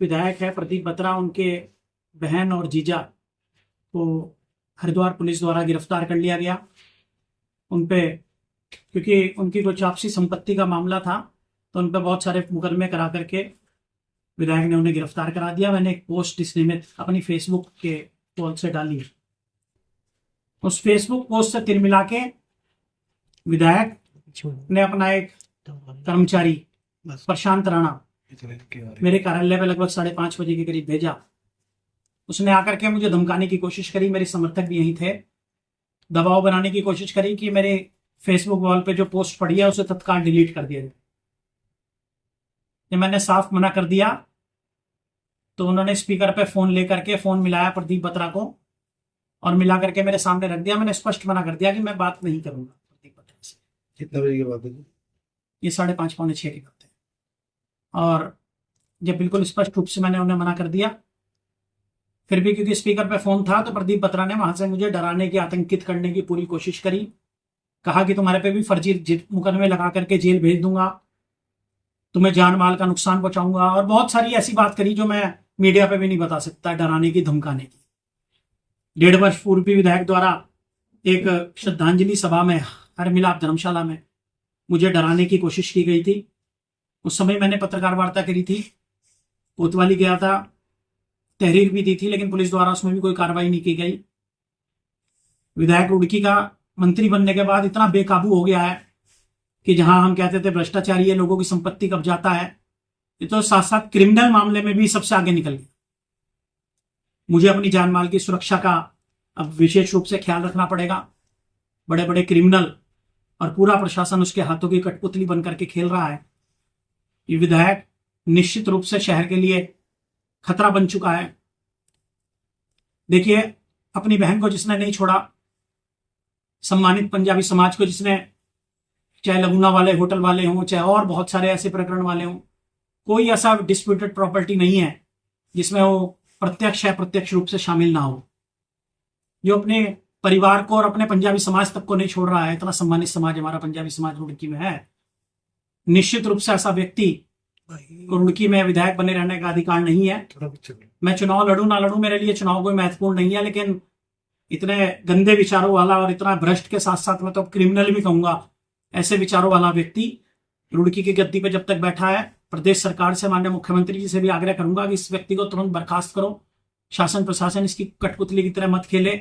विधायक है प्रदीप बत्रा, उनके बहन और जीजा को हरिद्वार पुलिस द्वारा गिरफ्तार कर लिया गया। उन पे क्योंकि उनकी कुछ आपसी संपत्ति का मामला था, तो उन पे बहुत सारे मुकदमे करा करके विधायक ने उन्हें गिरफ्तार करा दिया। मैंने एक पोस्ट इस निमित्त अपनी फेसबुक के पोल से डाली। उस फेसबुक पोस्ट से तिलमिला के विधायक ने अपना एक कर्मचारी प्रशांत राणा मेरे कार्यालय में लगभग 5:30 बजे के करीब भेजा। उसने आकर के मुझे धमकाने की कोशिश करी, मेरे समर्थक भी यहीं थे, दबाव बनाने की कोशिश करी कि मेरे फेसबुक वॉल पे जो पोस्ट पड़ी है उसे तत्काल डिलीट कर दिया जाए। मैंने साफ मना कर दिया तो उन्होंने स्पीकर पे फोन लेकर के फोन मिलाया प्रदीप बत्रा को और मिला करके मेरे सामने रख दिया। मैंने स्पष्ट मना कर दिया कि मैं बात नहीं करूंगा प्रदीप बत्रा से। कितने बजे की बात है? ये 5:30 पौने 6 की बात है। और जब बिल्कुल स्पष्ट रूप से मैंने उन्हें मना कर दिया, फिर भी क्योंकि स्पीकर पे फोन था तो प्रदीप बत्रा ने वहां से मुझे डराने की, आतंकित करने की पूरी कोशिश करी। कहा कि तुम्हारे पे भी फर्जी मुकदमे लगा करके जेल भेज दूंगा, तुम्हें जान माल का नुकसान पहुंचाऊंगा, और बहुत सारी ऐसी बात करी जो मैं मीडिया पे भी नहीं बता सकता, डराने की, धमकाने की। 1.5 वर्ष पूर्व भी विधायक द्वारा एक श्रद्धांजलि सभा में हर मिलाप धर्मशाला में मुझे डराने की कोशिश की गई थी। उस समय मैंने पत्रकार वार्ता करी थी, कोतवाली गया था, तहरीर भी दी थी, लेकिन पुलिस द्वारा उसमें भी कोई कार्रवाई नहीं की गई। विधायक रुड़की का मंत्री बनने के बाद इतना बेकाबू हो गया है कि जहां हम कहते थे भ्रष्टाचारी है, लोगों की संपत्ति कब्जाता है, ये तो साथ साथ क्रिमिनल मामले में भी सबसे आगे निकल गया। मुझे अपनी जान माल की सुरक्षा का अब विशेष रूप से ख्याल रखना पड़ेगा। बड़े बड़े क्रिमिनल और पूरा प्रशासन उसके हाथों की कठपुतली बनकर के खेल रहा है। ये विधायक निश्चित रूप से शहर के लिए खतरा बन चुका है। देखिए, अपनी बहन को जिसने नहीं छोड़ा, सम्मानित पंजाबी समाज को जिसने, चाहे लगुना वाले होटल वाले हों, चाहे और बहुत सारे ऐसे प्रकरण वाले हों, कोई ऐसा डिस्प्यूटेड प्रॉपर्टी नहीं है जिसमें वो प्रत्यक्ष है प्रत्यक्ष रूप से शामिल ना हो। जो अपने परिवार को और अपने पंजाबी समाज तक को नहीं छोड़ रहा है, इतना सम्मानित समाज हमारा पंजाबी समाज रुड़की में है। निश्चित रूप से ऐसा व्यक्ति रुड़की में विधायक बने रहने का अधिकार नहीं है। मैं चुनाव लड़ूं ना लड़ूं, मेरे लिए चुनाव कोई महत्वपूर्ण नहीं है, लेकिन इतने गंदे विचारों वाला और इतना भ्रष्ट के साथ साथ मैं तो क्रिमिनल भी कहूंगा, ऐसे विचारों वाला व्यक्ति रुड़की की गद्दी पे जब तक बैठा है, प्रदेश सरकार से, माननीय मुख्यमंत्री जी से भी आग्रह करूंगा कि इस व्यक्ति को तुरंत बर्खास्त करो। शासन प्रशासन इसकी कठपुतली की तरह मत खेले।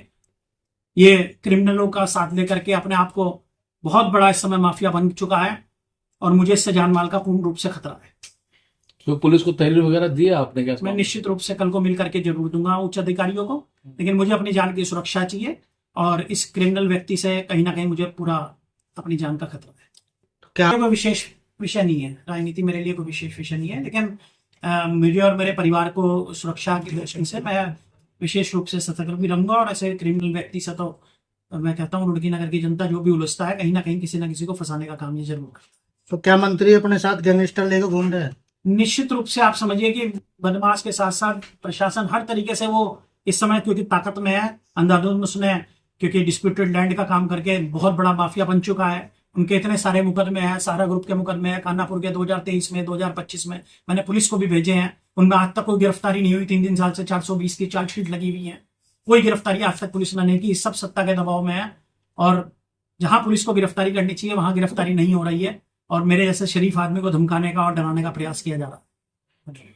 ये क्रिमिनलों का साथ लेकर के अपने आप को बहुत बड़ा इस समय माफिया बन चुका है और मुझे इससे जान माल का पूर्ण रूप से खतरा है। तो पुलिस को तहरीर वगैरह दिया आपने क्या? मैं निश्चित रूप से कल को मिल करके जरूर दूंगा उच्च अधिकारियों को, लेकिन मुझे अपनी जान की सुरक्षा चाहिए और इस क्रिमिनल व्यक्ति से कहीं ना कहीं मुझे पूरा अपनी जान का खतरा है। क्या कोई विशेष विषय नहीं है, राजनीति मेरे लिए कोई विशेष विषय नहीं है, लेकिन मुझे और मेरे परिवार को सुरक्षा की दृष्टि से मैं विशेष रूप से सतर्क भी रहूंगा। और ऐसे क्रिमिनल व्यक्ति से तो मैं कहता हूँ रुड़की नगर की जनता जो भी उलझता है, कहीं ना कहीं किसी ना किसी को फंसाने का काम ये जरूर करता है। तो क्या मंत्री अपने साथ गैंगस्टर लेकर घूम रहे हैं? निश्चित रूप से आप समझिए कि बदमाश के साथ साथ प्रशासन हर तरीके से वो इस समय क्योंकि ताकत में है, अंधाधुंध उसने क्योंकि डिस्प्यूटेड लैंड का काम करके बहुत बड़ा माफिया बन चुका है। उनके इतने सारे मुकदमे हैं, सारा ग्रुप के मुकदमे हैं, कानापुर के 2023 में, 2025 में मैंने पुलिस को भी भेजे हैं, उनमें आज तक कोई गिरफ्तारी नहीं हुई। 3 साल से 420 की चार्जशीट लगी हुई है, कोई गिरफ्तारी आज तक पुलिस ने नहीं की। सब सत्ता के दबाव में है और जहां पुलिस को गिरफ्तारी करनी चाहिए वहां गिरफ्तारी नहीं हो रही है और मेरे जैसे शरीफ आदमी को धमकाने का और डराने का प्रयास किया जा रहा है।